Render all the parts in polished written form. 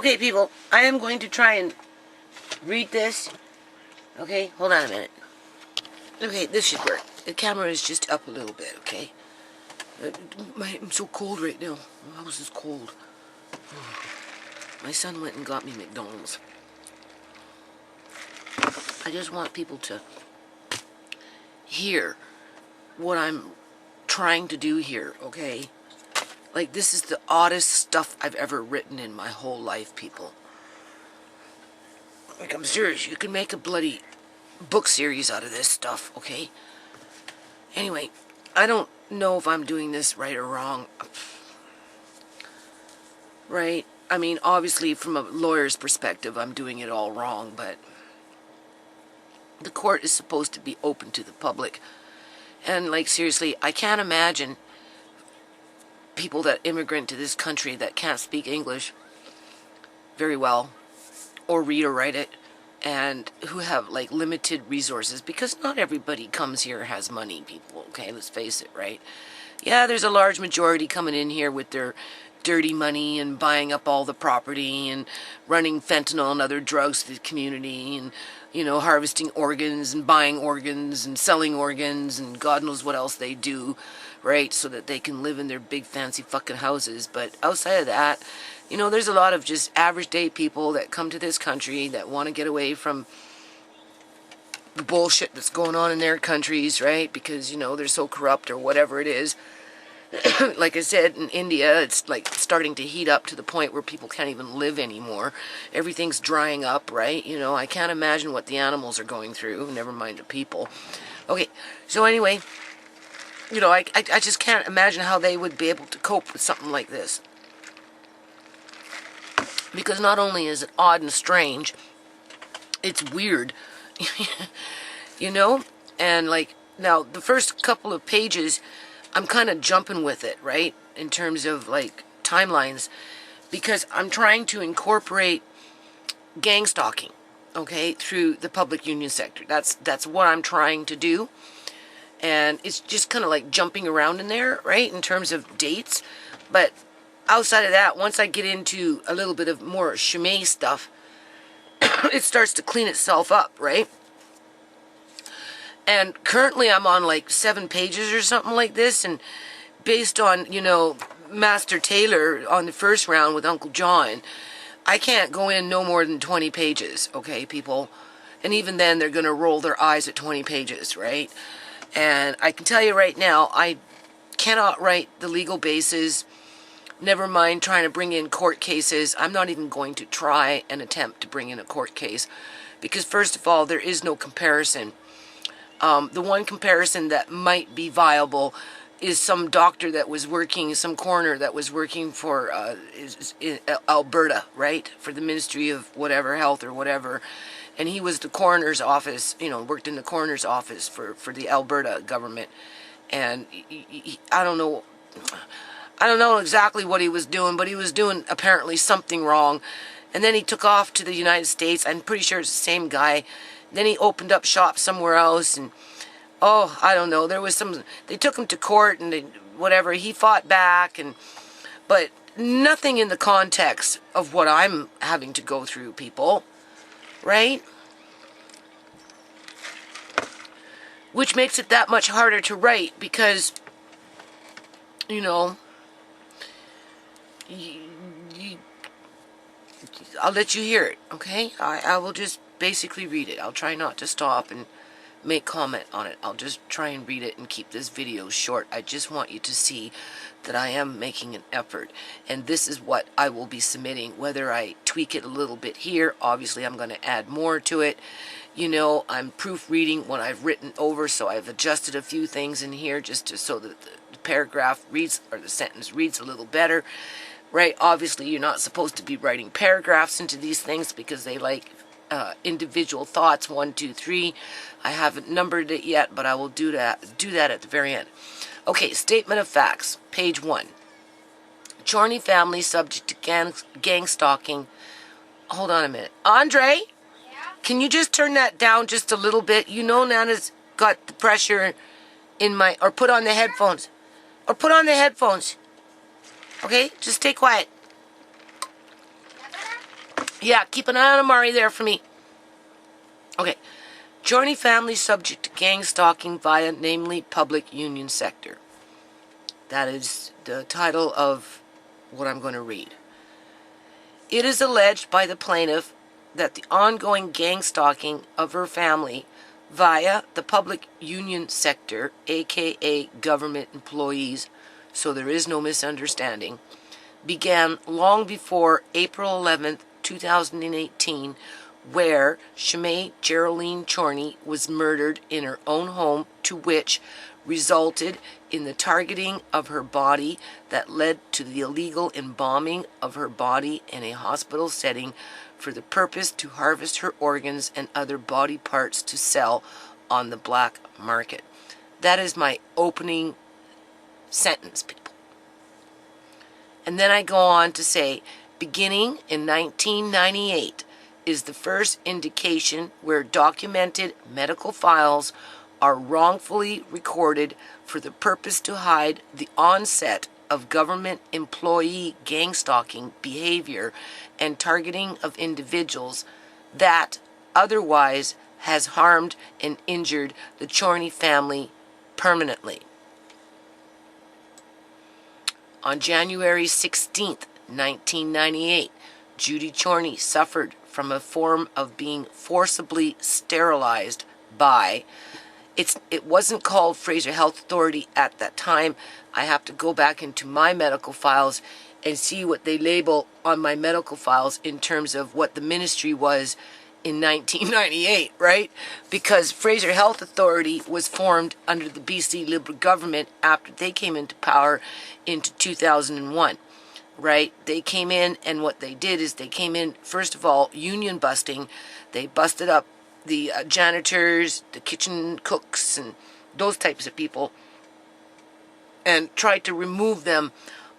Okay, people, I am going to try and read this. Okay, hold on a minute. Okay, this should work. The camera is just up a little bit, okay? I'm so cold right now. My house is cold. My son went and got me McDonald's. I just want people to hear what I'm trying to do here, okay? Like, this is the oddest stuff I've ever written in my whole life, people. Like, I'm serious. You can make a bloody book series out of this stuff, okay? Anyway, I don't know if I'm doing this right or wrong. Right? I mean, obviously, from a lawyer's perspective, I'm doing it all wrong, but the court is supposed to be open to the public. And, like, seriously, I can't imagine people that immigrant to this country that can't speak English very well, or read or write it, and who have, like, limited resources, because not everybody comes here has money, people, okay, let's face it, right? Yeah, there's a large majority coming in here with their dirty money and buying up all the property and running fentanyl and other drugs to the community and, you know, harvesting organs and buying organs and selling organs and God knows what else they do, right, so that they can live in their big fancy fucking houses. But outside of that, you know, there's a lot of just average day people that come to this country that want to get away from the bullshit that's going on in their countries, right, because, you know, they're so corrupt or whatever it is. Like I said, in India, it's like starting to heat up to the point where people can't even live anymore. Everything's drying up, right? You know, I can't imagine what the animals are going through, never mind the people. Okay, so anyway, you know, I just can't imagine how they would be able to cope with something like this. Because not only is it odd and strange, it's weird, you know? And, like, now, the first couple of pages, I'm kind of jumping with it, right, in terms of, like, timelines, because I'm trying to incorporate gang stalking, okay, through the public union sector. That's what I'm trying to do, and it's just kind of like jumping around in there, right, in terms of dates. But outside of that, once I get into a little bit of more shemay stuff, it starts to clean itself up, right? And currently I'm on like 7 pages or something like this, and based on, you know, Master Taylor on the first round with Uncle John, I can't go in no more than 20 pages, okay, people? And even then, they're going to roll their eyes at 20 pages, right? And I can tell you right now, I cannot write the legal basis, never mind trying to bring in court cases. I'm not even going to try and attempt to bring in a court case, because first of all, there is no comparison. The one comparison that might be viable is some doctor that was working, some coroner that was working for in Alberta, right, for the Ministry of whatever, health or whatever, and he was the coroner's office, you know, worked in the coroner's office for the Alberta government, and I don't know exactly what he was doing, but he was doing apparently something wrong, and then he took off to the United States. I'm pretty sure it's the same guy. Then he opened up shop somewhere else, and, oh, I don't know, there was some, they took him to court, and whatever, he fought back, but nothing in the context of what I'm having to go through, people, right? Which makes it that much harder to write, because, you know, I'll let you hear it, okay? I will just basically read it. I'll try not to stop and make comment on it. I'll just try and read it and keep this video short. I just want you to see that I am making an effort, and this is what I will be submitting. Whether I tweak it a little bit here, obviously I'm going to add more to it. You know, I'm proofreading what I've written over, so I've adjusted a few things in here just so that the paragraph reads, or the sentence reads a little better. Right, obviously you're not supposed to be writing paragraphs into these things because they like individual thoughts, 1, 2, 3. I haven't numbered it yet, but I will do that at the very end. Okay, statement of facts, page 1. Chorney family subject to gang stalking. Hold on a minute. Andre? Yeah? Can you just turn that down just a little bit? You know Nana's got the pressure in my, or put on the headphones. Or put on the headphones. Okay, just stay quiet. Yeah, keep an eye on Amari there for me. Okay. Chorney family subject to gang stalking via namely public union sector. That is the title of what I'm going to read. It is alleged by the plaintiff that the ongoing gang stalking of her family via the public union sector, aka government employees, so there is no misunderstanding, began long before April 11th, 2018, where Shimei Geraldine Chorney was murdered in her own home, to which resulted in the targeting of her body that led to the illegal embalming of her body in a hospital setting for the purpose to harvest her organs and other body parts to sell on the black market. That is my opening sentence, people. And then I go on to say, beginning in 1998 is the first indication where documented medical files are wrongfully recorded for the purpose to hide the onset of government employee gang stalking behavior and targeting of individuals that otherwise has harmed and injured the Chorney family permanently. On January 16th, 1998, Judy Chorney suffered from a form of being forcibly sterilized by, it wasn't called Fraser Health Authority at that time. I have to go back into my medical files and see what they label on my medical files in terms of what the ministry was in 1998, right? Because Fraser Health Authority was formed under the BC Liberal government after they came into power into 2001, right? They came in, and what they did is they came in, first of all, union busting. They busted up the janitors, the kitchen cooks, and those types of people, and tried to remove them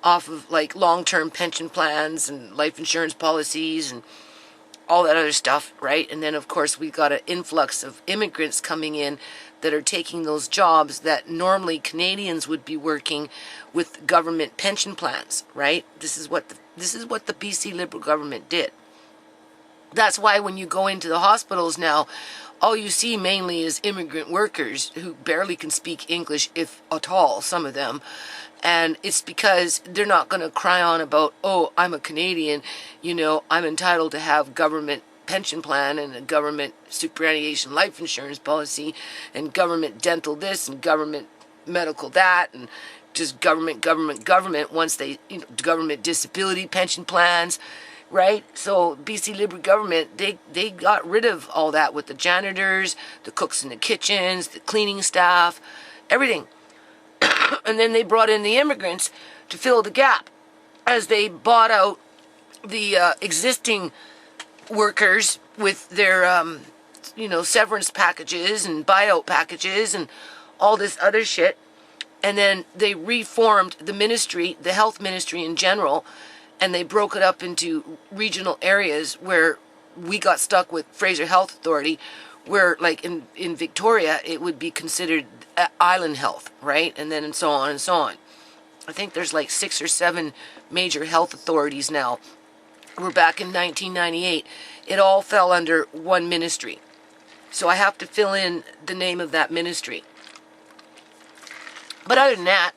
off of like long-term pension plans and life insurance policies and all that other stuff, right? And then, of course, we got an influx of immigrants coming in that are taking those jobs that normally Canadians would be working with government pension plans, right? This is what the BC Liberal government did. That's why when you go into the hospitals now, all you see mainly is immigrant workers who barely can speak English, if at all, some of them. And it's because they're not going to cry on about, oh, I'm a Canadian, I'm entitled to have government pension plan and a government superannuation life insurance policy and government dental this and government medical that and just government once they, government disability pension plans, right? So BC Liberal government, they got rid of all that with the janitors, the cooks in the kitchens, the cleaning staff, everything. And then they brought in the immigrants to fill the gap as they bought out the existing workers with their, severance packages and buyout packages and all this other shit. And then they reformed the ministry, the health ministry in general, and they broke it up into regional areas where we got stuck with Fraser Health Authority, where like in Victoria, it would be considered island health, right? And then and so on and so on. I think there's like 6 or 7 major health authorities now. We're back in 1998. It all fell under one ministry. So I have to fill in the name of that ministry. But other than that,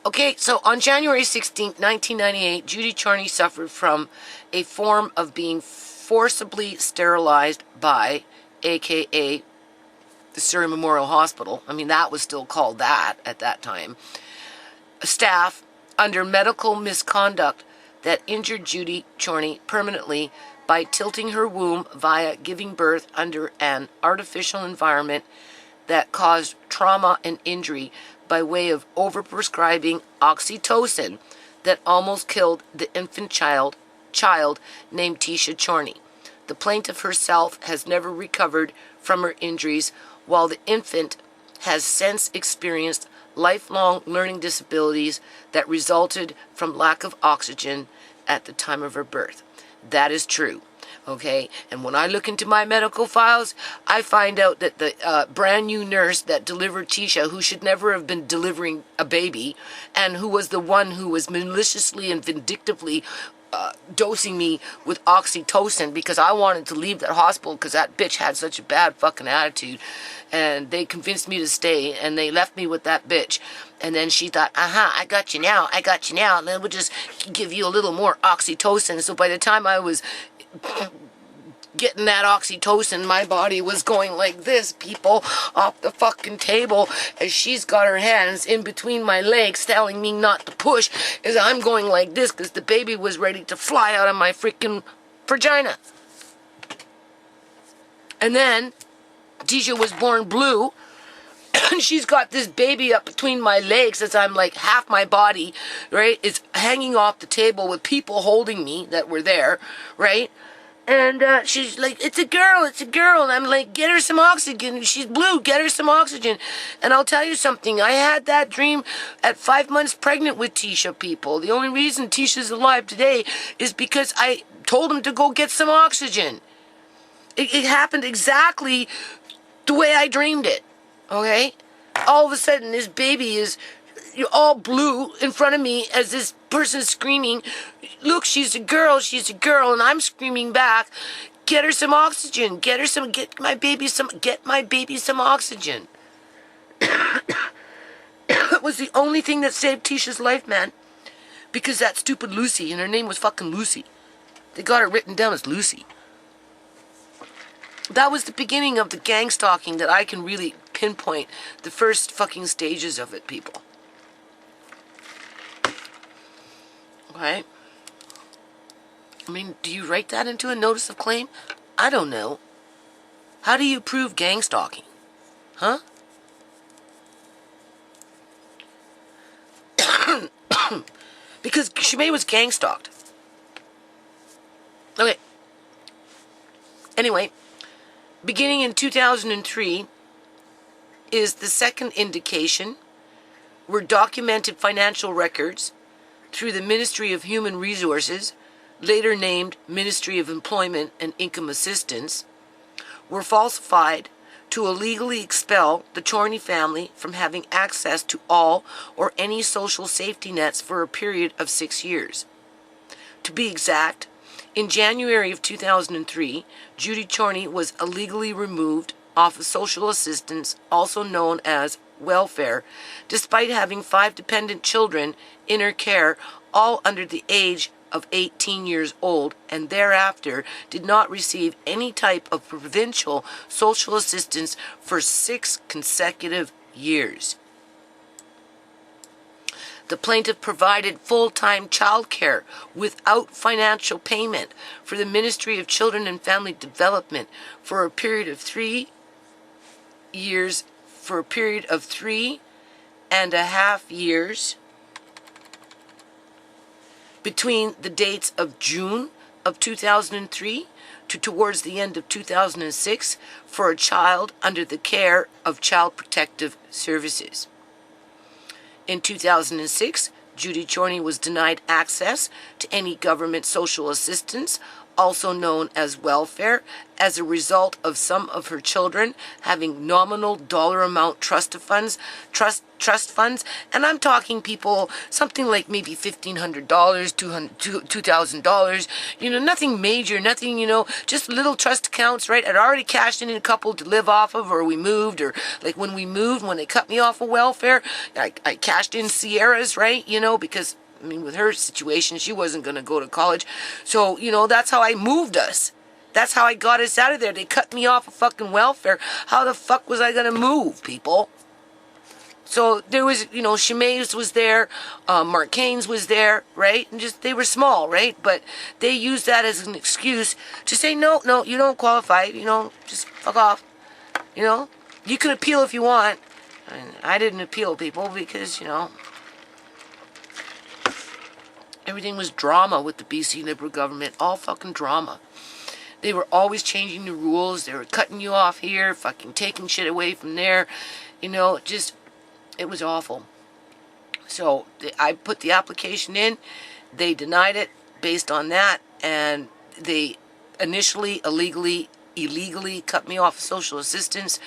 okay, so on January 16th, 1998, Judy Chorney suffered from a form of being forcibly sterilized by, aka the Surrey Memorial Hospital. I mean, that was still called that at that time. Staff under medical misconduct that injured Judy Chorney permanently by tilting her womb via giving birth under an artificial environment that caused trauma and injury by way of overprescribing oxytocin that almost killed the infant child named Tisha Chorney. The plaintiff herself has never recovered from her injuries, while the infant has since experienced lifelong learning disabilities that resulted from lack of oxygen at the time of her birth. That is true. Okay, and when I look into my medical files, I find out that the brand new nurse that delivered Tisha, who should never have been delivering a baby, and who was the one who was maliciously and vindictively dosing me with oxytocin because I wanted to leave that hospital because that bitch had such a bad fucking attitude. And they convinced me to stay, and they left me with that bitch. And then she thought, I got you now, and then we'll just give you a little more oxytocin. So by the time I was getting that oxytocin, my body was going like this, people, off the fucking table, as she's got her hands in between my legs telling me not to push, as I'm going like this because the baby was ready to fly out of my freaking vagina. And then Tisha was born blue, and she's got this baby up between my legs as I'm like half my body, right, is hanging off the table with people holding me that were there, right? And she's like, it's a girl. And I'm like, get her some oxygen. She's blue, get her some oxygen. And I'll tell you something. I had that dream at 5 months pregnant with Tisha, people. The only reason Tisha's alive today is because I told him to go get some oxygen. It happened exactly the way I dreamed it, okay? All of a sudden, this baby is all blue in front of me as this person's screaming, look, she's a girl, and I'm screaming back, get her some oxygen, get my baby some oxygen. It was the only thing that saved Tisha's life, man, because that stupid Lucy, and her name was fucking Lucy. They got her written down as Lucy. That was the beginning of the gang stalking that I can really pinpoint the first fucking stages of it, people. Right? I mean, do you write that into a notice of claim? I don't know. How do you prove gang stalking? Huh? Because Shimei was gang stalked. Okay. Anyway, beginning in 2003 is the second indication where documented financial records through the Ministry of Human Resources, later named Ministry of Employment and Income Assistance, were falsified to illegally expel the Chorney family from having access to all or any social safety nets for a period of 6 years. To be exact, in January of 2003, Judy Chorney was illegally removed off of social assistance, also known as welfare, despite having 5 dependent children in her care, all under the age of 18 years old, and thereafter did not receive any type of provincial social assistance for 6 consecutive years. The plaintiff provided full-time child care without financial payment for the Ministry of Children and Family Development for a period of 3 years, for a period of 3.5 years, between the dates of June of 2003 to towards the end of 2006 for a child under the care of Child Protective Services. In 2006, Judy Chorney was denied access to any government social assistance, also known as welfare, as a result of some of her children having nominal dollar amount trust funds, and I'm talking, people, something like maybe $1,500, $2,000, nothing major, nothing, just little trust accounts, right? I'd already cashed in a couple to live off of, or we moved, or like when we moved, when they cut me off of welfare, I cashed in Sierras, right? Because with her situation, she wasn't going to go to college. So, that's how I moved us. That's how I got us out of there. They cut me off of fucking welfare. How the fuck was I going to move, people? So there was, Shimei's was there, Mark Cain's was there, right? And just, they were small, right? But they used that as an excuse to say, no, you don't qualify, just fuck off. You can appeal if you want. And I didn't appeal, people, because, everything was drama with the BC Liberal government, all fucking drama. They were always changing the rules. They were cutting you off here, fucking taking shit away from there. It was awful. So I put the application in. They denied it based on that, and they initially illegally cut me off of social assistance.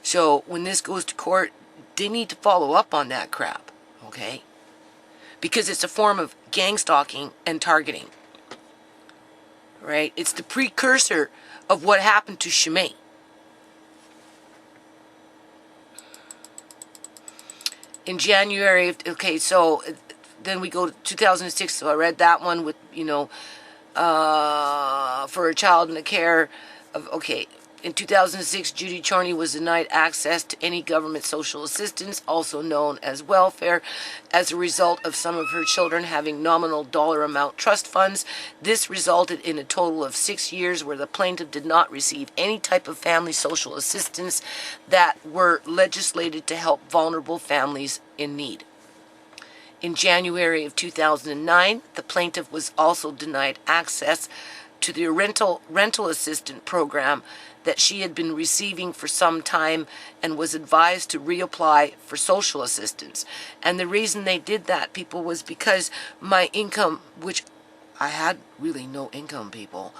So when this goes to court, they need to follow up on that crap, okay? Because it's a form of gang stalking and targeting. right? It's the precursor of what happened to Shimei. In January, okay, so then we go to 2006, so I read that one with, for a child in the care of, okay, in 2006, Judy Charney was denied access to any government social assistance, also known as welfare, as a result of some of her children having nominal dollar amount trust funds. This resulted in a total of 6 years where the plaintiff did not receive any type of family social assistance that were legislated to help vulnerable families in need. In January of 2009, the plaintiff was also denied access to the rental assistant program that she had been receiving for some time and was advised to reapply for social assistance. And the reason they did that, people, was because my income, which I had really no income, people,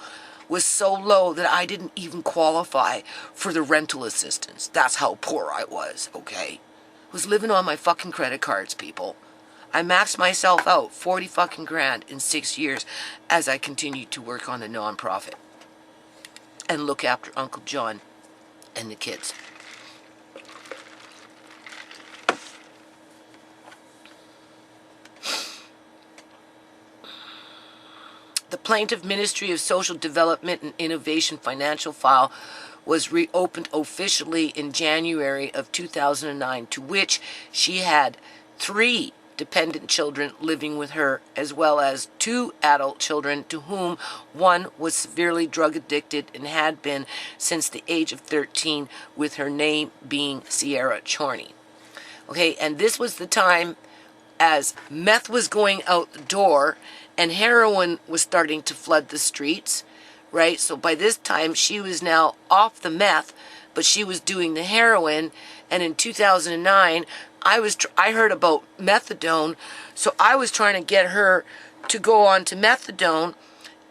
was so low that I didn't even qualify for the rental assistance. That's how poor I was, okay? I was living on my fucking credit cards, people. I maxed myself out 40 fucking grand in 6 years as I continued to work on a nonprofit and look after Uncle John and the kids. The Plaintiff Ministry of Social Development and Innovation financial file was reopened officially in January of 2009, to which she had 3 dependent children living with her, as well as 2 adult children, to whom one was severely drug addicted and had been since the age of 13, with her name being Sierra Charney. Okay, and this was the time as meth was going out the door and heroin was starting to flood the streets, right? So by this time she was now off the meth, but she was doing the heroin. And in 2009, I heard about methadone, so I was trying to get her to go on to methadone,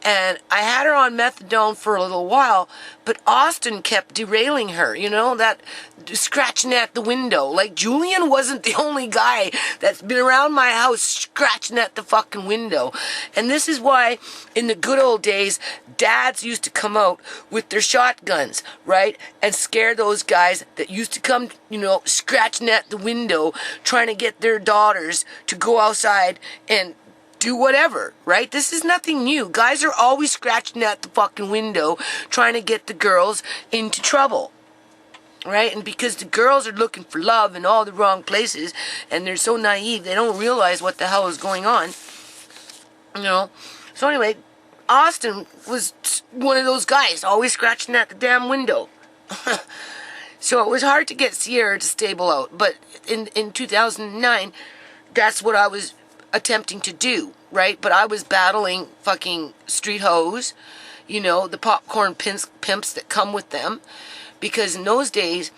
and I had her on methadone for a little while, but Austin kept derailing her, that scratching at the window. Like, Julian wasn't the only guy that's been around my house scratching at the fucking window. And this is why, in the good old days, dads used to come out with their shotguns, right? And scare those guys that used to come, scratching at the window, trying to get their daughters to go outside and do whatever, right? This is nothing new. Guys are always scratching at the fucking window, trying to get the girls into trouble, right? And because the girls are looking for love in all the wrong places, and they're so naive, they don't realize what the hell is going on, So anyway, Austin was one of those guys, always scratching at the damn window. So it was hard to get Sierra to stable out, but in 2009, that's what I was attempting to do, right? But I was battling fucking street hoes, the popcorn pimps that come with them, because in those days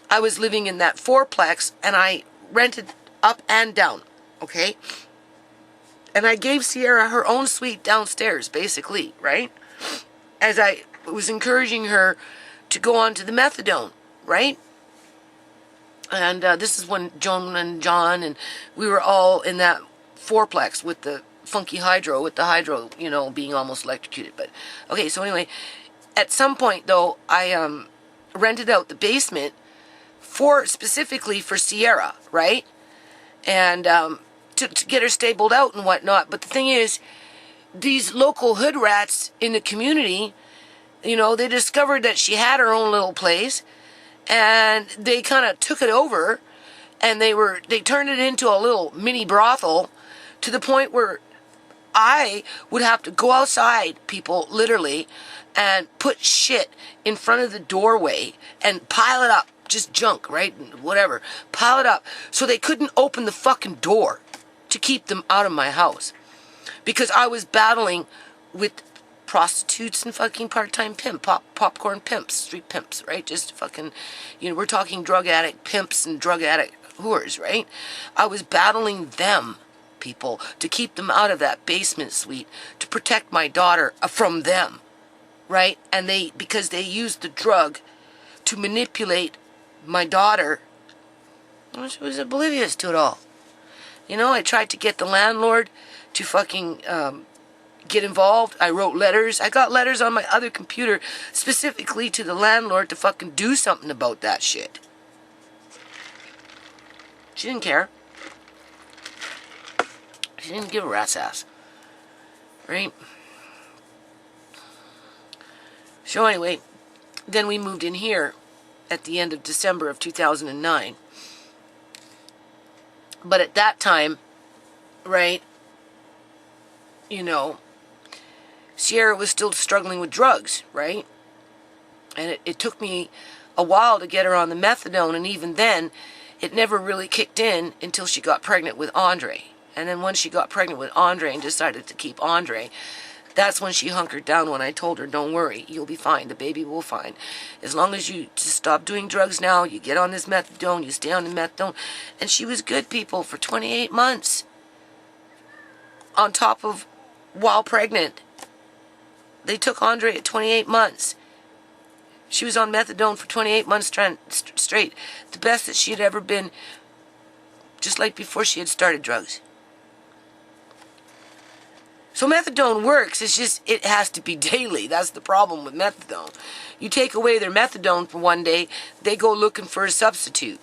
I was living in that 4-plex and I rented up and down, okay? And I gave Sierra her own suite downstairs, basically, right? As I was encouraging her to go on to the methadone, right? And this is when Joan and John and we were all in that 4-plex with the funky hydro, being almost electrocuted. But okay, so anyway, at some point though, I rented out the basement specifically for Sierra, right? And to get her stabled out and whatnot. But the thing is, these local hood rats in the community, they discovered that she had her own little place, and they kind of took it over, and they turned it into a little mini brothel, to the point where I would have to go outside, people, literally, and put shit in front of the doorway and pile it up, just junk, right? Whatever. Pile it up so they couldn't open the fucking door to keep them out of my house. Because I was battling with prostitutes and fucking part-time popcorn pimps, street pimps, right? Just fucking, we're talking drug addict pimps and drug addict whores, right? I was battling them, people, to keep them out of that basement suite, to protect my daughter from them, right? And because they used the drug to manipulate my daughter, she was oblivious to it all. I tried to get the landlord to fucking get involved. I wrote letters. I got letters on my other computer specifically to the landlord to fucking do something about that shit. She didn't care. She didn't give a rat's ass. Right? So anyway, then we moved in here at the end of December of 2009. But at that time, right, you know, Sierra was still struggling with drugs, right? And it took me a while to get her on the methadone, and even then, it never really kicked in until she got pregnant with Andre. And then once she got pregnant with Andre and decided to keep Andre, that's when she hunkered down when I told her, don't worry, you'll be fine, the baby will fine. As long as you just stop doing drugs now, you get on this methadone, you stay on the methadone. And she was good, people, for 28 months. On top of while pregnant. They took Andre at 28 months. She was on methadone for 28 months straight. The best that she had ever been, just like before she had started drugs. So methadone works, it's just, it has to be daily. That's the problem with methadone. You take away their methadone for one day, they go looking for a substitute.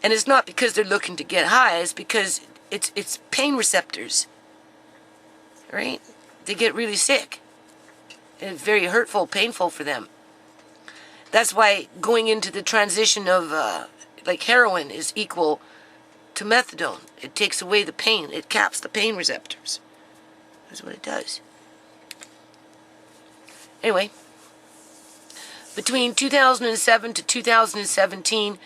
And it's not because they're looking to get high, it's because it's pain receptors. Right? They get really sick. And it's very hurtful, painful for them. That's why going into the transition of, like heroin is equal to methadone. It takes away the pain. It caps the pain receptors. That's what it does. Anyway, between 2007 to 2017,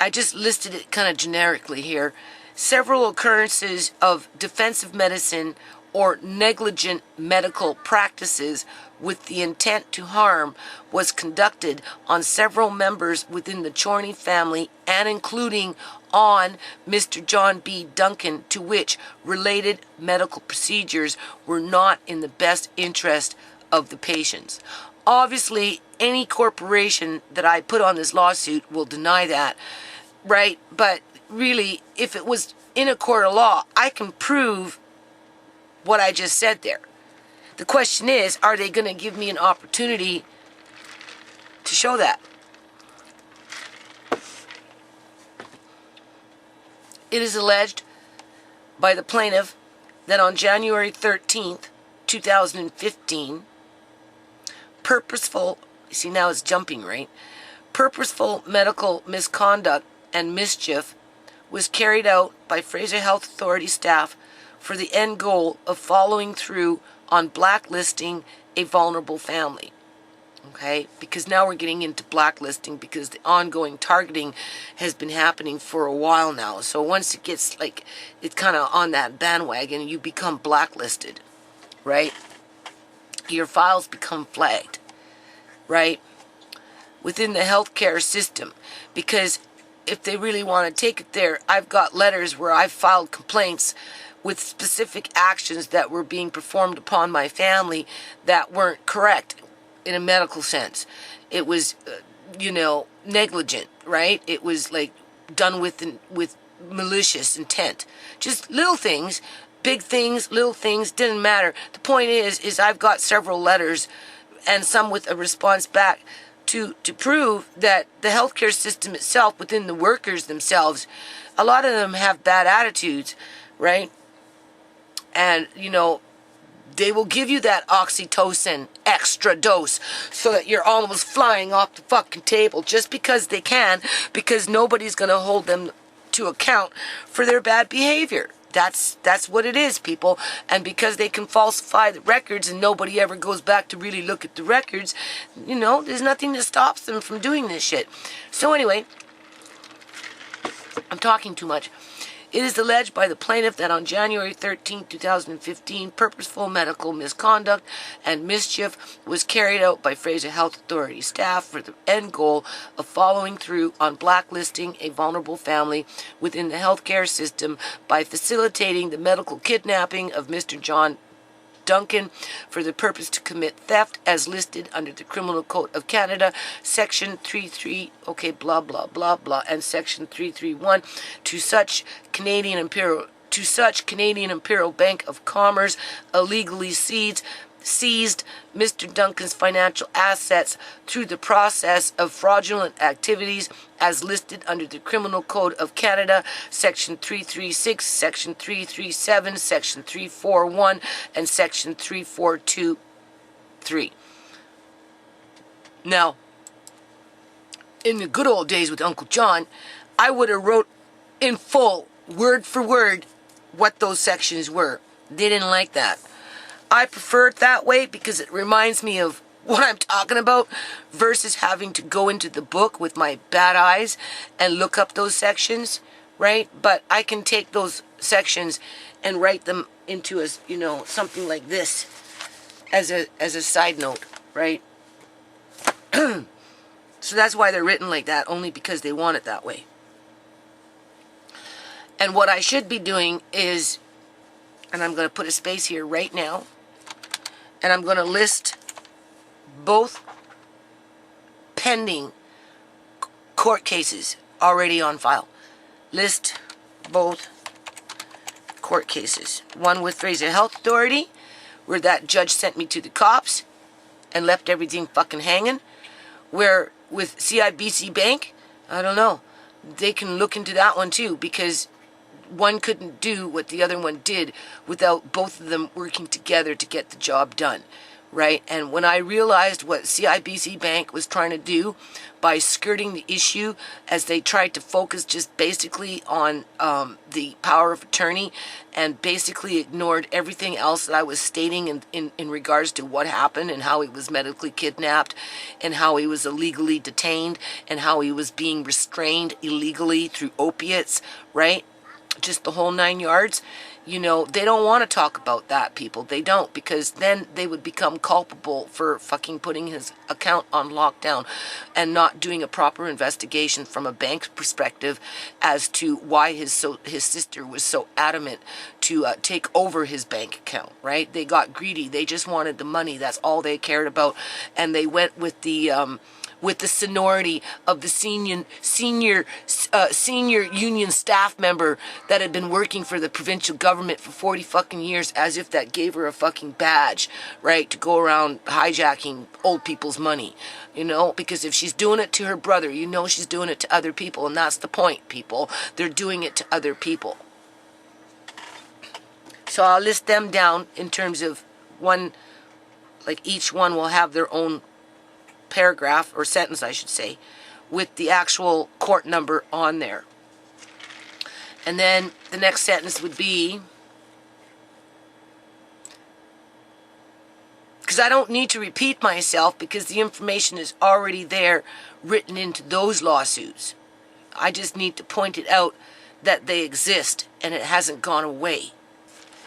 I just listed it kind of generically here, several occurrences of defensive medicine or negligent medical practices with the intent to harm was conducted on several members within the Chorney family and including on Mr. John B. Duncan, to which related medical procedures were not in the best interest of the patients. Obviously, any corporation that I put on this lawsuit will deny that, right? But really, if it was in a court of law, I can prove what I just said there. The question is, are they going to give me an opportunity to show that? It is alleged by the plaintiff that on January 13th, 2015, purposeful, see now it's jumping, right? Purposeful medical misconduct and mischief was carried out by Fraser Health Authority staff for the end goal of following through on blacklisting a vulnerable family. Okay, because now we're getting into blacklisting because the ongoing targeting has been happening for a while now. So once it gets like, it's kind of on that bandwagon, you become blacklisted, right? Your files become flagged, right? Within the healthcare system. Because if they really want to take it there, I've got letters where I've filed complaints with specific actions that were being performed upon my family that weren't correct in a medical sense. It was, negligent, right? It was like done with malicious intent. Just little things, big things, little things, didn't matter. The point is I've got several letters and some with a response back to prove that the healthcare system itself, within the workers themselves, a lot of them have bad attitudes, right? And, they will give you that oxytocin extra dose so that you're almost flying off the fucking table just because they can, because nobody's going to hold them to account for their bad behavior. That's what it is, people. And because they can falsify the records and nobody ever goes back to really look at the records, there's nothing that stops them from doing this shit. So anyway, I'm talking too much. It is alleged by the plaintiff that on January 13, 2015, purposeful medical misconduct and mischief was carried out by Fraser Health Authority staff for the end goal of following through on blacklisting a vulnerable family within the healthcare system by facilitating the medical kidnapping of Mr. John Duncan for the purpose to commit theft as listed under the Criminal Code of Canada, Section 33, blah, blah, blah, blah, and Section 331 to such Canadian to such Canadian Imperial Bank of Commerce illegally seized Mr. Duncan's financial assets through the process of fraudulent activities as listed under the Criminal Code of Canada, Section 336, Section 337, Section 341, and Section 3423. Now, in the good old days with Uncle John, I would have wrote in full, word for word, what those sections were. They didn't like that. I prefer it that way because it reminds me of what I'm talking about versus having to go into the book with my bad eyes and look up those sections, right? But I can take those sections and write them into a, something like this as a side note, right? So that's why they're written like that, only because they want it that way. And what I should be doing is, and I'm going to put a space here right now, and I'm going to list both pending court cases already on file. List both court cases. One with Fraser Health Authority, where that judge sent me to the cops and left everything fucking hanging. Where with CIBC Bank, I don't know. They can look into that one too, because one couldn't do what the other one did without both of them working together to get the job done, right? And when I realized what CIBC Bank was trying to do by skirting the issue as they tried to focus just basically on the power of attorney and basically ignored everything else that I was stating in regards to what happened and how he was medically kidnapped and how he was illegally detained and how he was being restrained illegally through opiates, right? Just the whole 9 yards. They don't want to talk about that, people. They don't, because then they would become culpable for fucking putting his account on lockdown and not doing a proper investigation from a bank's perspective as to why his sister was so adamant to take over his bank account, right? They got greedy. They just wanted the money. That's all they cared about. And they went with the seniority of the senior union staff member that had been working for the provincial government for 40 fucking years, as if that gave her a fucking badge, right, to go around hijacking old people's money, because if she's doing it to her brother, she's doing it to other people, and that's the point, people. They're doing it to other people. So I'll list them down in terms of one, like each one will have their own paragraph, or sentence I should say, with the actual court number on there. And then the next sentence would be, because I don't need to repeat myself because the information is already there written into those lawsuits. I just need to point it out that they exist and it hasn't gone away,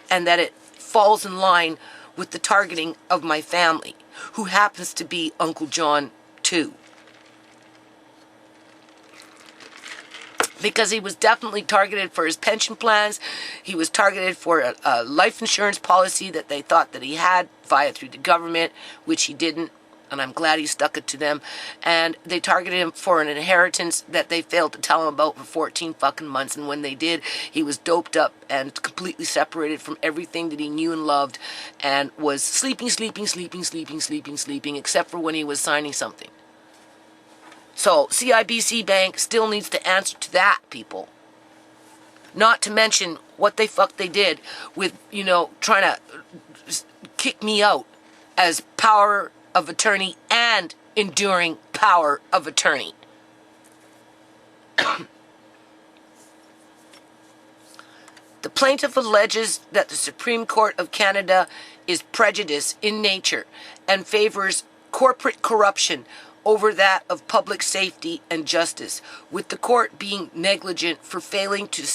and that it falls in line with the targeting of my family, who happens to be Uncle John too. Because he was definitely targeted for his pension plans. He was targeted for a life insurance policy that they thought that he had through the government, which he didn't, and I'm glad he stuck it to them. And they targeted him for an inheritance that they failed to tell him about for 14 fucking months, and when they did, he was doped up and completely separated from everything that he knew and loved, and was sleeping, except for when he was signing something. So CIBC Bank still needs to answer to that, people. Not to mention what they did with, trying to kick me out as power of attorney and enduring power of attorney. The plaintiff alleges that the Supreme Court of Canada is prejudiced in nature and favors corporate corruption over that of public safety and justice, with the court being negligent for failing to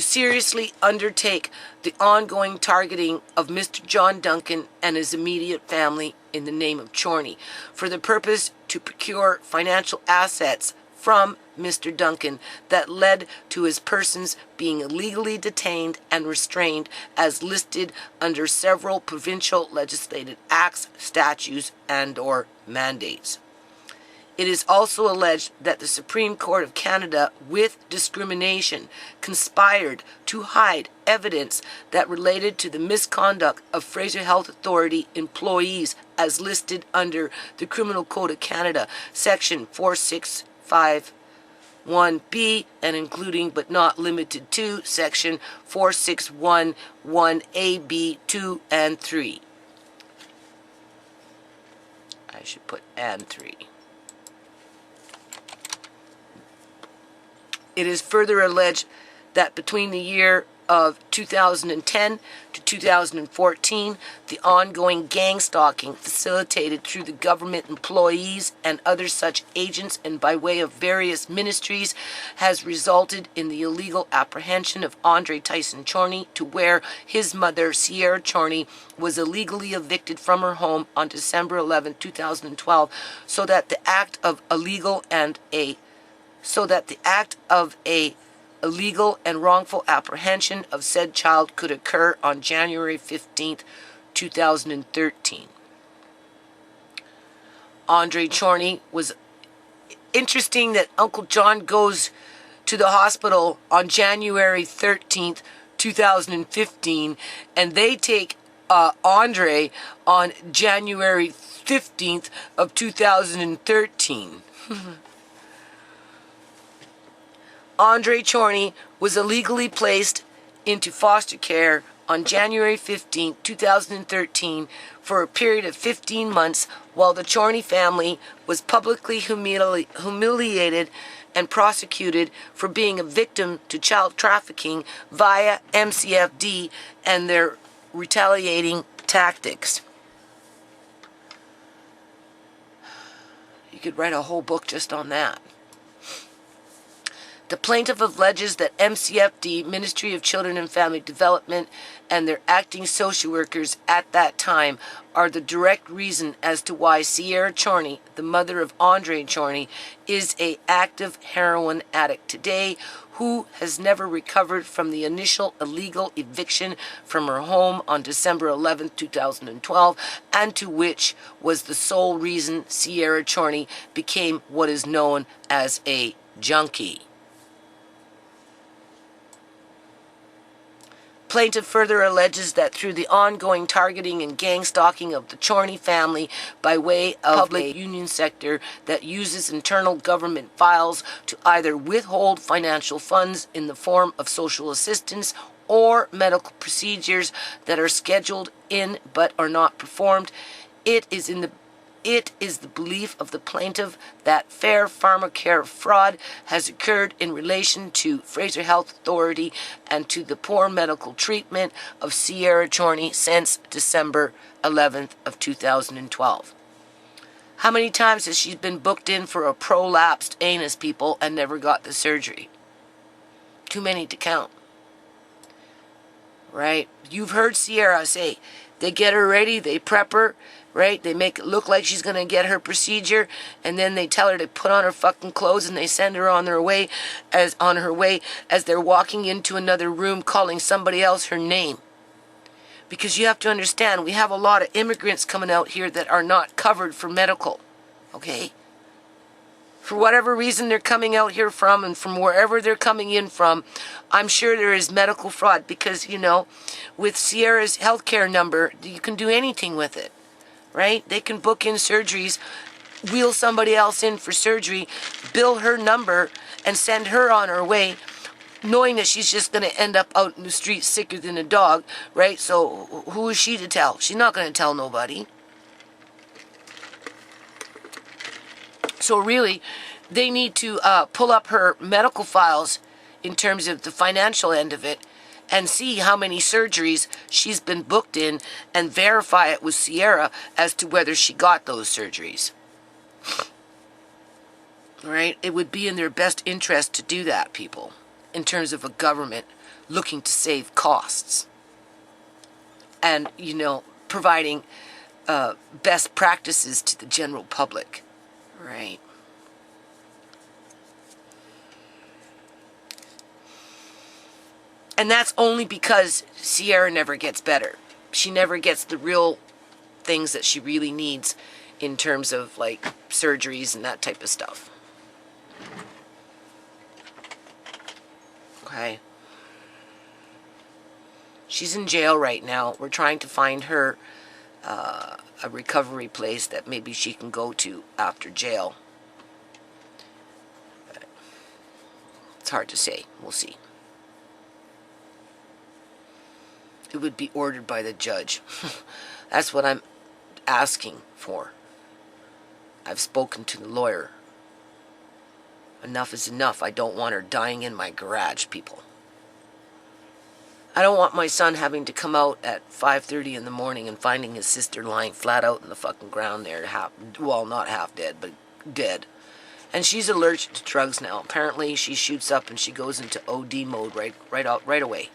seriously undertake the ongoing targeting of Mr. John Duncan and his immediate family in the name of Chorney, for the purpose to procure financial assets from Mr. Duncan that led to his persons being illegally detained and restrained as listed under several provincial legislative acts, statutes, and/or mandates. It is also alleged that the Supreme Court of Canada, with discrimination, conspired to hide evidence that related to the misconduct of Fraser Health Authority employees as listed under the Criminal Code of Canada, Section 4651B, and including but not limited to Section 4611A, B, 2, and 3. I should put and 3. It is further alleged that between the year of 2010 to 2014, the ongoing gang stalking facilitated through the government employees and other such agents and by way of various ministries has resulted in the illegal apprehension of Andre Tyson Chorney, to where his mother, Sierra Chorney, was illegally evicted from her home on December 11, 2012, so that the act of illegal and wrongful apprehension of said child could occur on January 15, 2013. Andre Chorney was interesting that Uncle John goes to the hospital on January 13th, 2015, and they take Andre on January 15th of 2013. Andre Chorney was illegally placed into foster care on January 15, 2013 for a period of 15 months while the Chorney family was publicly humiliated and prosecuted for being a victim to child trafficking via MCFD and their retaliating tactics. You could write a whole book just on that. The plaintiff alleges that MCFD, Ministry of Children and Family Development, and their acting social workers at that time are the direct reason as to why Sierra Chorney, the mother of Andre Chorney, is an active heroin addict today who has never recovered from the initial illegal eviction from her home on December 11, 2012, and to which was the sole reason Sierra Chorney became what is known as a junkie. Plaintiff further alleges that through the ongoing targeting and gang stalking of the Chorney family by way of public union sector that uses internal government files to either withhold financial funds in the form of social assistance or medical procedures that are scheduled in but are not performed, it is the belief of the plaintiff that fair pharmacare fraud has occurred in relation to Fraser Health Authority and to the poor medical treatment of Sierra Chorney since December 11th of 2012. How many times has she been booked in for a prolapsed anus, people, and never got the surgery? Too many to count. Right? You've heard Sierra say, they get her ready, they prep her, right? They make it look like she's going to get her procedure, and then they tell her to put on her fucking clothes, and they send her on her way as they're walking into another room calling somebody else her name. Because you have to understand, we have a lot of immigrants coming out here that are not covered for medical, okay? For whatever reason they're coming out here from, and from wherever they're coming in from, I'm sure there is medical fraud because, you know, with Sierra's healthcare number, you can do anything with it, right? They can book in surgeries, wheel somebody else in for surgery, bill her number, and send her on her way, knowing that she's just going to end up out in the street sicker than a dog, right? So who is she to tell? She's not going to tell nobody. So really, they need to pull up her medical files in terms of the financial end of it and see how many surgeries she's been booked in and verify it with Sierra as to whether she got those surgeries. All right? It would be in their best interest to do that, people, in terms of a government looking to save costs and, you know, providing best practices to the general public. Right. And that's only because Sierra never gets better. She never gets the real things that she really needs in terms of like surgeries and that type of stuff. Okay. She's in jail right now. We're trying to find her a recovery place that maybe she can go to after jail. But it's hard to say. We'll see. It would be ordered by the judge. That's what I'm asking for. I've spoken to the lawyer. Enough is enough. I don't want her dying in my garage, people. I don't want my son having to come out at 5:30 in the morning and finding his sister lying flat out in the fucking ground there, not half dead, but dead. And she's allergic to drugs now. Apparently she shoots up and she goes into OD mode right away.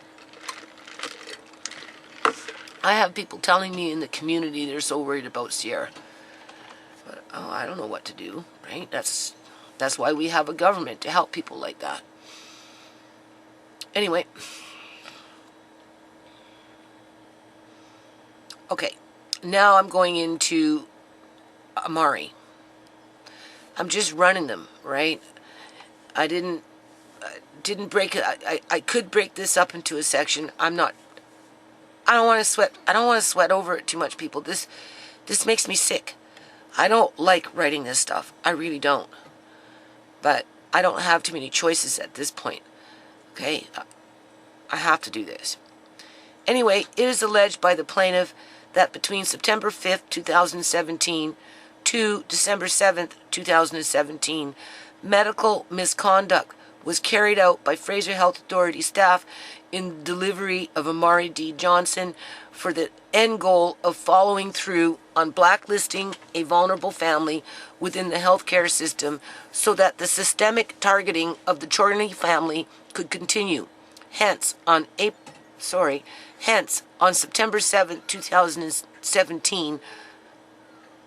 I have people telling me in the community they're so worried about Sierra. But I don't know what to do, right? That's why we have a government, to help people like that. Anyway. Okay, now I'm going into Amari. I'm just running them, right? I didn't break it. I could break this up into a section. I don't want to sweat over it too much, people. This makes me sick. I don't like writing this stuff. I really don't. But I don't have too many choices at this point. Okay? I have to do this. Anyway, it is alleged by the plaintiff that between September 5th, 2017 to December 7th, 2017, medical misconduct was carried out by Fraser Health Authority staff in delivery of Amari D. Johnson for the end goal of following through on blacklisting a vulnerable family within the healthcare system so that the systemic targeting of the Chorney family could continue. Hence, on September 7, 2017,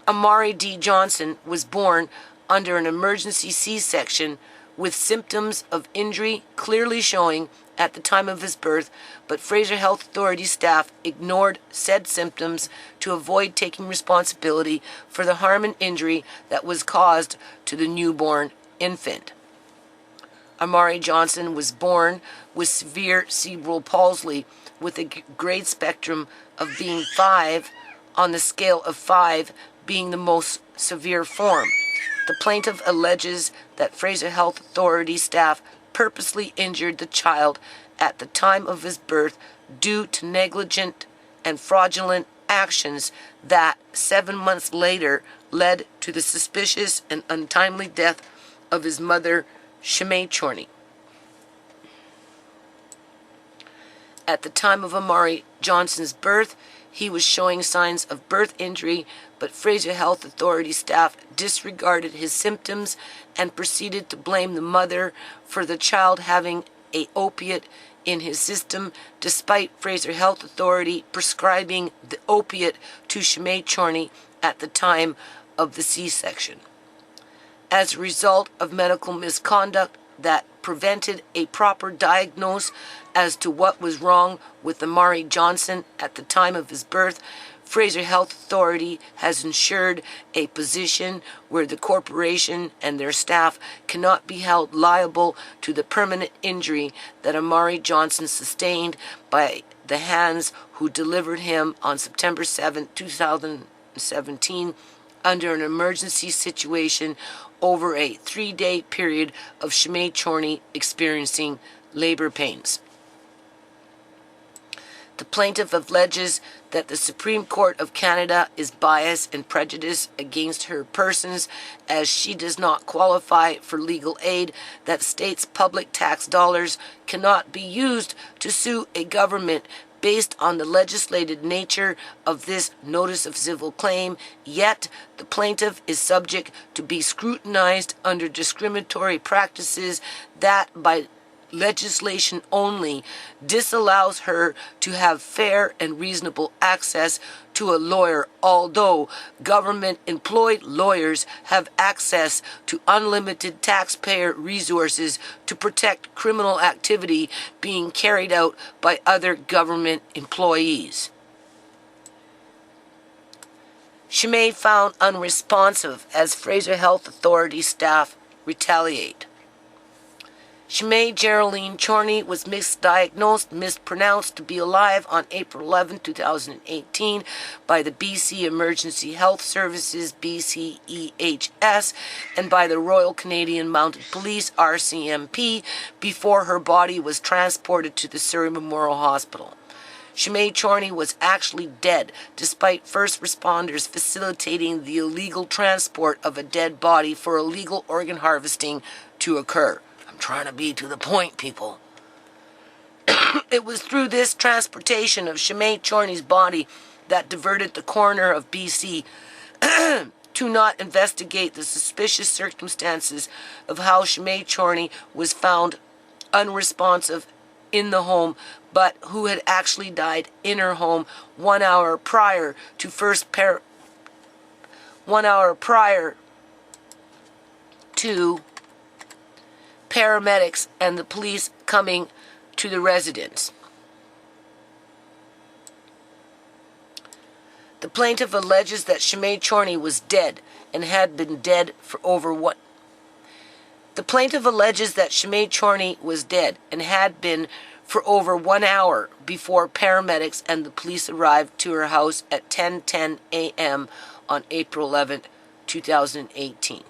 Amari D. Johnson was born under an emergency C-section with symptoms of injury clearly showing at the time of his birth, but Fraser Health Authority staff ignored said symptoms to avoid taking responsibility for the harm and injury that was caused to the newborn infant. Amari Johnson was born with severe cerebral palsy with a grade spectrum of being 5 on the scale of 5 being the most severe form. The plaintiff alleges that Fraser Health Authority staff purposely injured the child at the time of his birth due to negligent and fraudulent actions that 7 months later led to the suspicious and untimely death of his mother, Shimei Chorney. At the time of Amari Johnson's birth, he was showing signs of birth injury, but Fraser Health Authority staff disregarded his symptoms and proceeded to blame the mother for the child having an opiate in his system, despite Fraser Health Authority prescribing the opiate to Shimei Chorney at the time of the C-section. As a result of medical misconduct that prevented a proper diagnosis as to what was wrong with Amari Johnson at the time of his birth, Fraser Health Authority has ensured a position where the corporation and their staff cannot be held liable to the permanent injury that Amari Johnson sustained by the hands who delivered him on September 7, 2017, under an emergency situation over a 3-day period of Shimei Chorney experiencing labor pains. The plaintiff alleges that the Supreme Court of Canada is biased and prejudiced against her persons as she does not qualify for legal aid, that states' public tax dollars cannot be used to sue a government based on the legislated nature of this notice of civil claim, yet the plaintiff is subject to be scrutinized under discriminatory practices that, by legislation only, disallows her to have fair and reasonable access to a lawyer, although government-employed lawyers have access to unlimited taxpayer resources to protect criminal activity being carried out by other government employees. Shimei found unresponsive as Fraser Health Authority staff retaliate. Shimei Geraldine Chorney was mispronounced to be alive on April 11, 2018 by the BC Emergency Health Services, BCEHS, and by the Royal Canadian Mounted Police, RCMP, before her body was transported to the Surrey Memorial Hospital. Shimei Chorney was actually dead, despite first responders facilitating the illegal transport of a dead body for illegal organ harvesting to occur. I'm trying to be to the point, people. It was through this transportation of Shimei Chorney's body that diverted the coroner of BC to not investigate the suspicious circumstances of how Shimei Chorney was found unresponsive in the home, but who had actually died in her home 1 hour prior to paramedics and the police coming to the residence. The plaintiff alleges that Shimei Chorney was dead and had been dead for over what? The plaintiff alleges that Shimei Chorney was dead and had been for over 1 hour before paramedics and the police arrived to her house at 10:10 a.m. on April 11, 2018.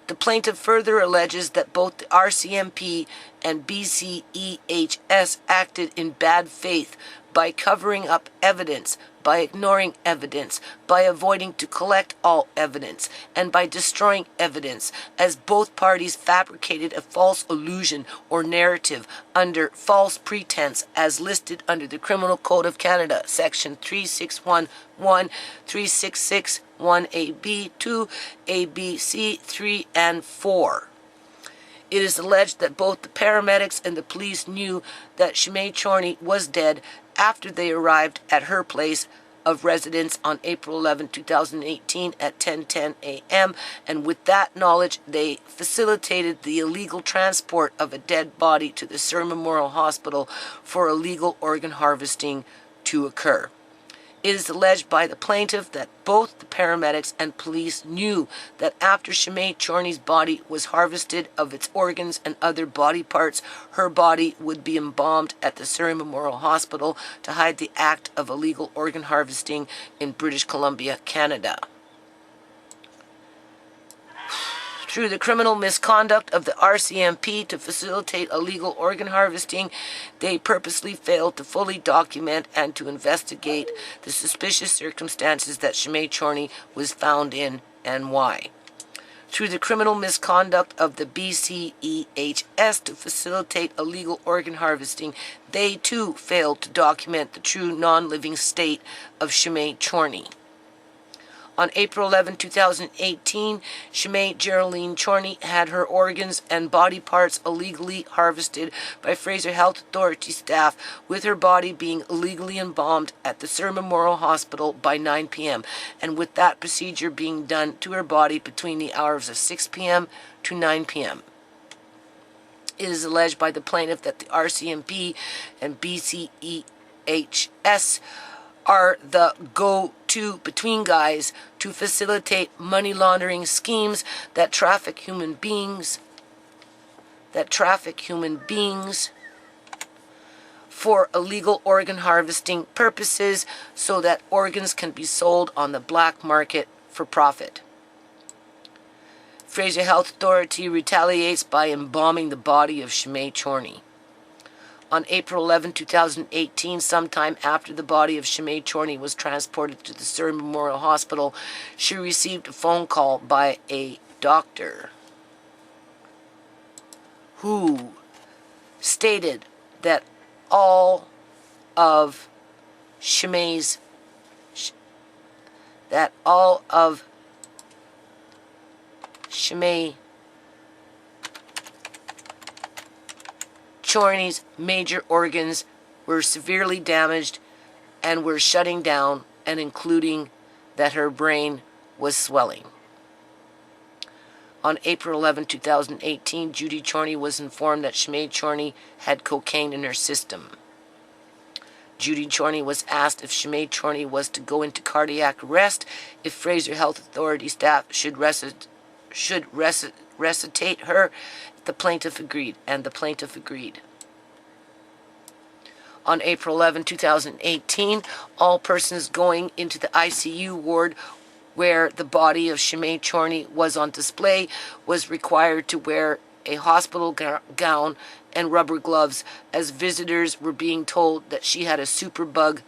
The plaintiff further alleges that both the RCMP and BCEHS acted in bad faith by covering up evidence, by ignoring evidence, by avoiding to collect all evidence, and by destroying evidence, as both parties fabricated a false illusion or narrative under false pretense as listed under the Criminal Code of Canada, Section 3611, 3661 1AB, 2, ABC, 3, and 4. It is alleged that both the paramedics and the police knew that Shimei Chorney was dead after they arrived at her place of residence on April 11, 2018 at 10:10 a.m. and with that knowledge they facilitated the illegal transport of a dead body to the Surrey Memorial Hospital for illegal organ harvesting to occur. It is alleged by the plaintiff that both the paramedics and police knew that after Shimei Chorney's body was harvested of its organs and other body parts, her body would be embalmed at the Surrey Memorial Hospital to hide the act of illegal organ harvesting in British Columbia, Canada. Through the criminal misconduct of the RCMP to facilitate illegal organ harvesting, they purposely failed to fully document and to investigate the suspicious circumstances that Shimei Chorney was found in and why. Through the criminal misconduct of the BCEHS to facilitate illegal organ harvesting, they too failed to document the true non-living state of Shimei Chorney. On April 11, 2018, Shimei Geraldine Chorney had her organs and body parts illegally harvested by Fraser Health Authority staff, with her body being illegally embalmed at the Surrey Memorial Hospital by 9 p.m., and with that procedure being done to her body between the hours of 6 p.m. to 9 p.m. It is alleged by the plaintiff that the RCMP and BCEHS are the go-to between guys to facilitate money laundering schemes that traffic human beings for illegal organ harvesting purposes so that organs can be sold on the black market for profit. Fraser Health Authority retaliates by embalming the body of Shimei Chorney. On April 11, 2018, sometime after the body of Shimei Chorney was transported to the Surrey Memorial Hospital, she received a phone call by a doctor who stated that all of Shimei Chorney's major organs were severely damaged and were shutting down, and including that her brain was swelling. On April 11, 2018, Judy Chorney was informed that Shimei Chorney had cocaine in her system. Judy Chorney was asked if Sinead Chorney was to go into cardiac arrest, if Fraser Health Authority staff should resuscitate her. The plaintiff agreed, and the plaintiff agreed. On April 11, 2018, all persons going into the ICU ward where the body of Sinead Chorney was on display was required to wear a hospital gown and rubber gloves, as visitors were being told that she had a superbug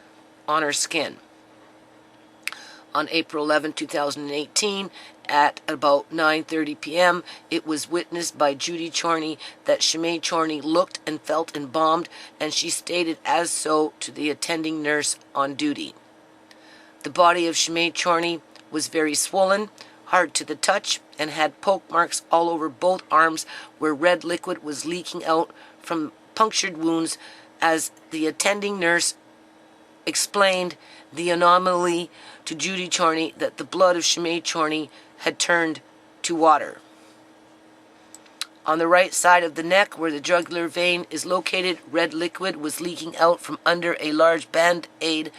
on her skin. On April 11, 2018, at about 9:30 p.m., it was witnessed by Judy Chorney that Sinead Chorney looked and felt embalmed, and she stated as so to the attending nurse on duty. The body of Sinead Chorney was very swollen, hard to the touch, and had poke marks all over both arms where red liquid was leaking out from punctured wounds. As the attending nurse explained the anomaly to Judy Chorney, that the blood of Sinead Chorney had turned to water. On the right side of the neck, where the jugular vein is located, red liquid was leaking out from under a large band-aid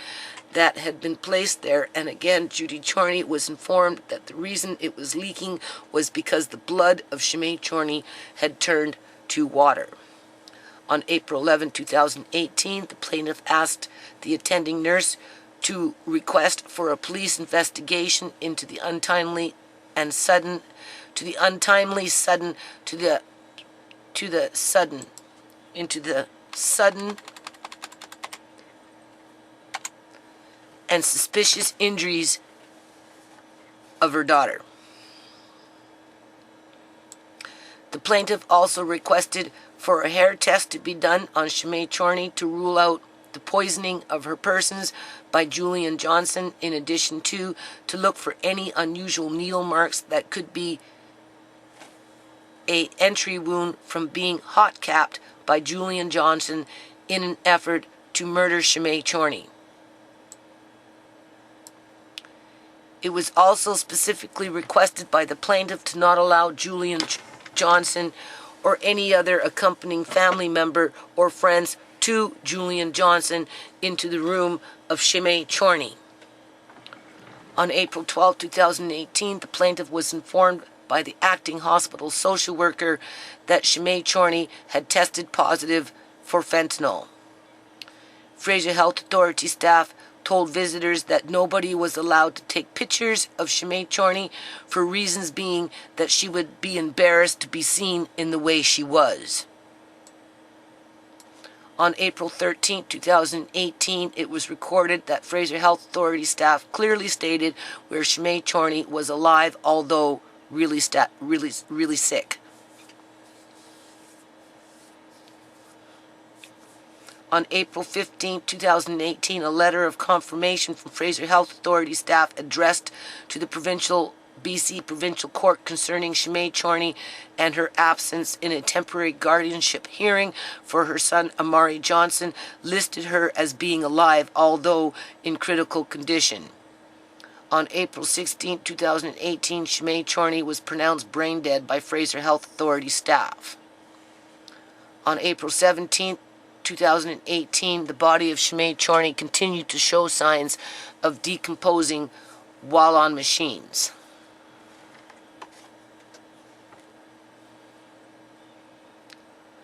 that had been placed there, and again Judy Chorney was informed that the reason it was leaking was because the blood of Sinead Chorney had turned to water. On April 11, 2018, the plaintiff asked the attending nurse to request for a police investigation into the untimely sudden and suspicious injuries of her daughter. The plaintiff also requested for a hair test to be done on Sinead Chorney to rule out the poisoning of her persons by Julian Johnson, in addition to look for any unusual needle marks that could be an entry wound from being hot-capped by Julian Johnson in an effort to murder Sinead Chorney. It was also specifically requested by the plaintiff to not allow Julian Johnson or any other accompanying family member or friends to Julian Johnson into the room of Sinead Chorney. On April 12, 2018, the plaintiff was informed by the acting hospital social worker that Sinead Chorney had tested positive for fentanyl. Fraser Health Authority staff told visitors that nobody was allowed to take pictures of Sinead Chorney, for reasons being that she would be embarrassed to be seen in the way she was. On April 13, 2018, it was recorded that Fraser Health Authority staff clearly stated where Sinead Chorney was alive, although really sick. On April 15, 2018, a letter of confirmation from Fraser Health Authority staff addressed to the BC Provincial Court concerning Sinead Chorney and her absence in a temporary guardianship hearing for her son Amari Johnson listed her as being alive, although in critical condition. On April 16, 2018, Sinead Chorney was pronounced brain dead by Fraser Health Authority staff. On April 17, 2018, the body of Sinead Chorney continued to show signs of decomposing while on machines.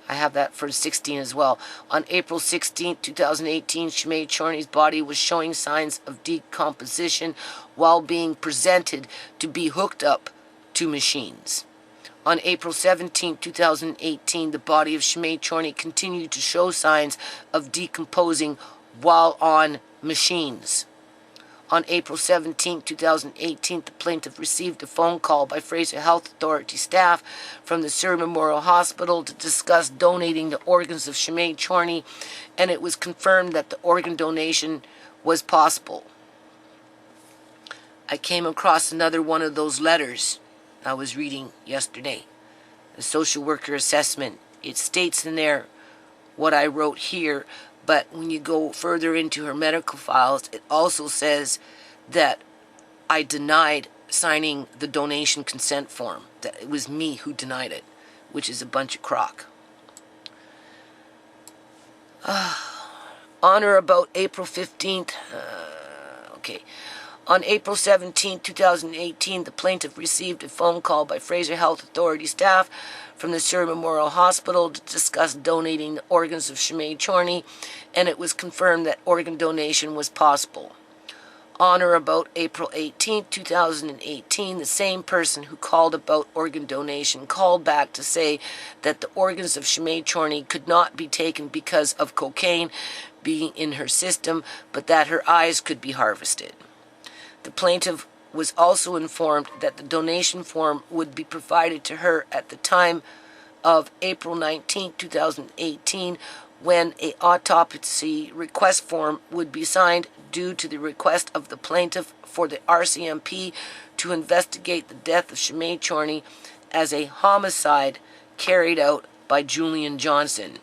I have that for 16 as well. On April 16, 2018, Sinead Chorney's body was showing signs of decomposition while being presented to be hooked up to machines. On April 17, 2018, the body of Sinead Chorney continued to show signs of decomposing while on machines. On April 17, 2018, the plaintiff received a phone call by Fraser Health Authority staff from the Surrey Memorial Hospital to discuss donating the organs of Sinead Chorney, and it was confirmed that the organ donation was possible. I came across another one of those letters I was reading yesterday, the social worker assessment. It states in there what I wrote here, but when you go further into her medical files, it also says that I denied signing the donation consent form, that it was me who denied it, which is a bunch of crock. On On or about April 15th, on April 17, 2018, the plaintiff received a phone call by Fraser Health Authority staff from the Surrey Memorial Hospital to discuss donating the organs of Sinead Chorney, and it was confirmed that organ donation was possible. On or about April 18, 2018, the same person who called about organ donation called back to say that the organs of Sinead Chorney could not be taken because of cocaine being in her system, but that her eyes could be harvested. The plaintiff was also informed that the donation form would be provided to her at the time of April 19, 2018, when an autopsy request form would be signed due to the request of the plaintiff for the RCMP to investigate the death of Sinead Chorney as a homicide carried out by Julian Johnson.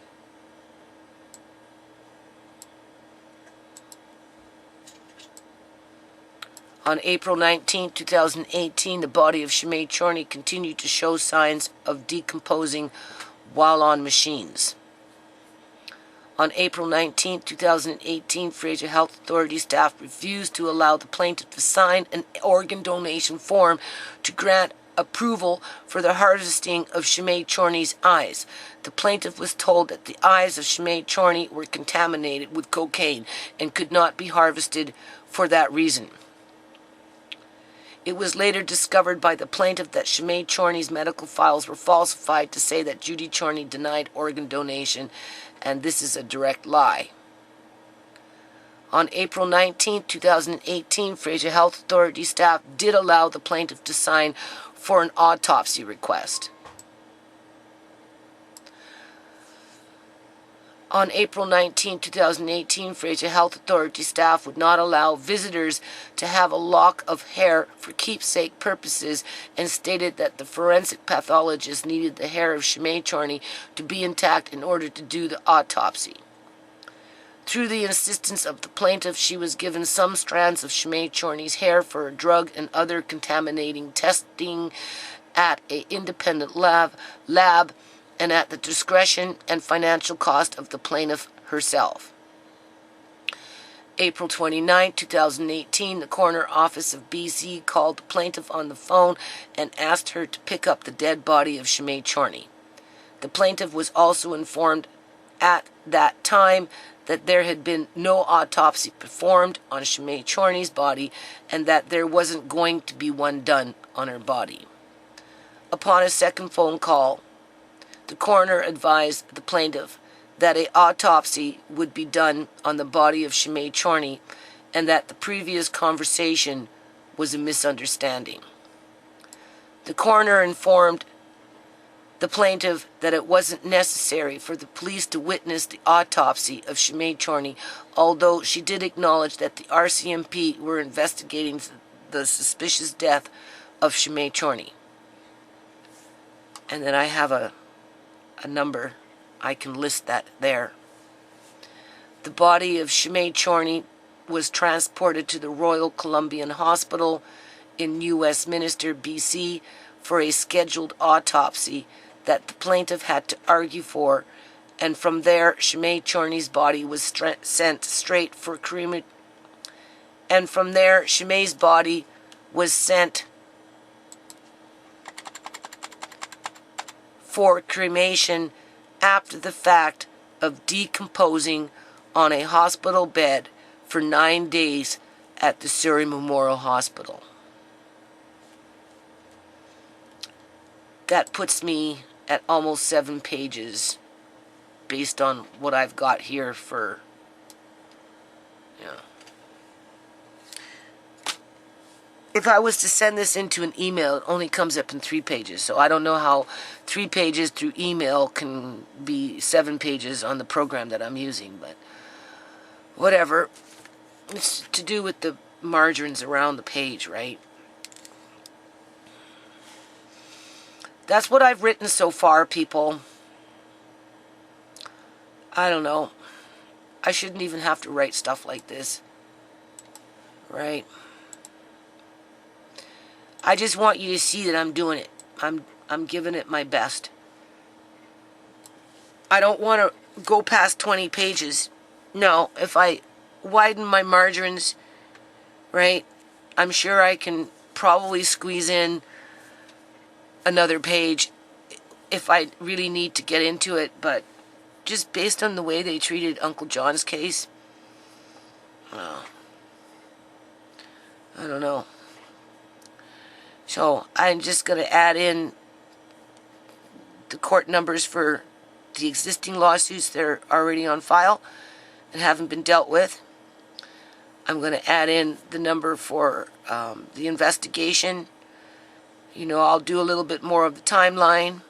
On April 19, 2018, the body of Sinead Chorney continued to show signs of decomposing while on machines. On April 19, 2018, Fraser Health Authority staff refused to allow the plaintiff to sign an organ donation form to grant approval for the harvesting of Sinead Chorney's eyes. The plaintiff was told that the eyes of Sinead Chorney were contaminated with cocaine and could not be harvested for that reason. It was later discovered by the plaintiff that Sinead Chorney's medical files were falsified to say that Judy Chorney denied organ donation, and this is a direct lie. On April 19, 2018, Fraser Health Authority staff did allow the plaintiff to sign for an autopsy request. On April 19, 2018, Fraser Health Authority staff would not allow visitors to have a lock of hair for keepsake purposes and stated that the forensic pathologist needed the hair of Sinead Chorney to be intact in order to do the autopsy. Through the insistence of the plaintiff, she was given some strands of Sinead Chorney's hair for a drug and other contaminating testing at an independent lab and at the discretion and financial cost of the plaintiff herself. April 29, 2018, the Coroner Office of BC called the plaintiff on the phone and asked her to pick up the dead body of Sinead Chorney. The plaintiff was also informed at that time that there had been no autopsy performed on Sinead Chorney's body and that there wasn't going to be one done on her body. Upon a second phone call, the coroner advised the plaintiff that an autopsy would be done on the body of Sinead Chorney and that the previous conversation was a misunderstanding. The coroner informed the plaintiff that it wasn't necessary for the police to witness the autopsy of Sinead Chorney, although she did acknowledge that the RCMP were investigating the suspicious death of Sinead Chorney. And then I have a number. I can list that there. The body of Sinead Chorney was transported to the Royal Columbian Hospital in New Westminster, BC, for a scheduled autopsy that the plaintiff had to argue for, and from there, Sinead Chorney's body was sent straight for cremation. And from there, Sinead's body was sent for cremation after the fact of decomposing on a hospital bed for 9 days at the Surrey Memorial Hospital. That puts me at almost 7 pages based on what I've got here for, If I was to send this into an email, it only comes up in 3 pages. So I don't know how 3 pages through email can be 7 pages on the program that I'm using, but whatever. It's to do with the margins around the page, right? That's what I've written so far, people. I don't know. I shouldn't even have to write stuff like this, right? I just want you to see that I'm doing it. I'm giving it my best. I don't want to go past 20 pages No, if I widen my margins, right, I'm sure I can probably squeeze in another page if I really need to get into it, but just based on the way they treated Uncle John's case, I don't know. So I'm just going to add in the court numbers for the existing lawsuits that are already on file and haven't been dealt with. I'm going to add in the number for the investigation. You know, I'll do a little bit more of the timeline.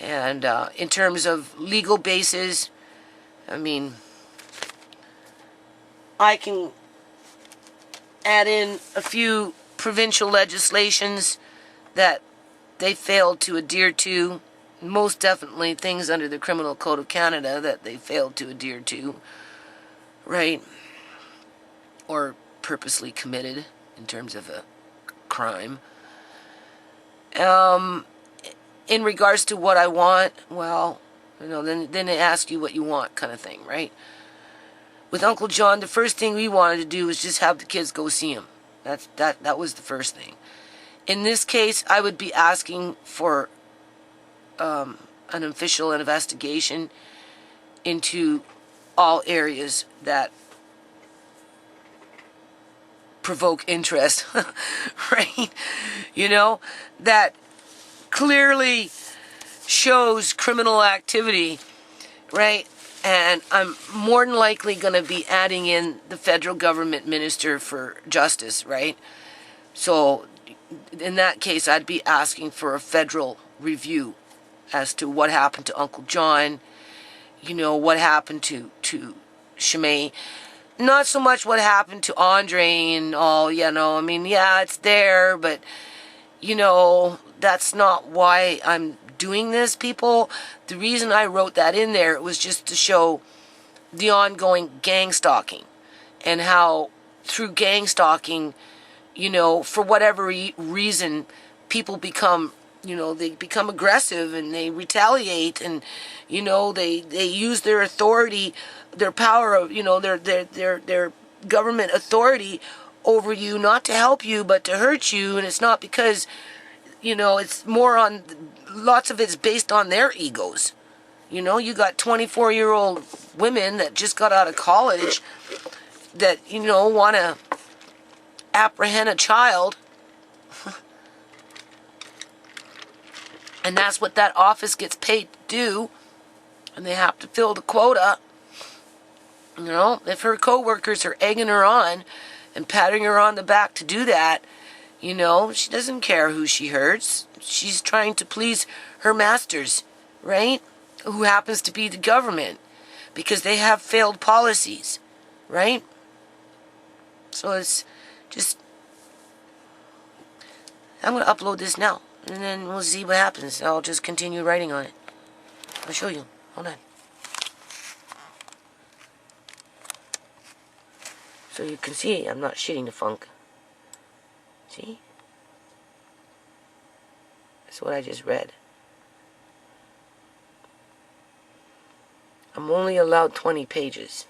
And in terms of legal basis, I mean, I can add in a few provincial legislations that they failed to adhere to. Most definitely things under the Criminal Code of Canada that they failed to adhere to, right? Or purposely committed in terms of a crime. In regards to what I want, well, you know, then they ask you what you want, kind of thing, right? With Uncle John, the first thing we wanted to do was just have the kids go see him. That was the first thing. In this case, I would be asking for an official investigation into all areas that provoke interest, right? You know, that clearly shows criminal activity, right? And I'm more than likely going to be adding in the federal government minister for justice, right? So in that case, I'd be asking for a federal review as to what happened to Uncle John, you know, what happened to Shimei. Not so much what happened to Andre and all, you know, I mean, yeah, it's there, but, you know, that's not why I'm doing this, people. The reason I wrote that in there was just to show the ongoing gang stalking and how through gang stalking, you know, for whatever reason, people become, you know, they become aggressive and they retaliate and, you know, they use their authority, their power of, you know, their government authority over you, not to help you, but to hurt you. And it's not because, you know, it's more on, lots of it's based on their egos. You know, you got 24-year-old women that just got out of college that, you know, want to apprehend a child. And that's what that office gets paid to do. And they have to fill the quota. You know, if her co-workers are egging her on and patting her on the back to do that, you know, she doesn't care who she hurts. She's trying to please her masters, right? Who happens to be the government, because they have failed policies, right? So it's just, I'm going to upload this now, and then we'll see what happens. I'll just continue writing on it. I'll show you. Hold on. So you can see I'm not shitting the funk. See? That's what I just read. I'm only allowed 20 pages.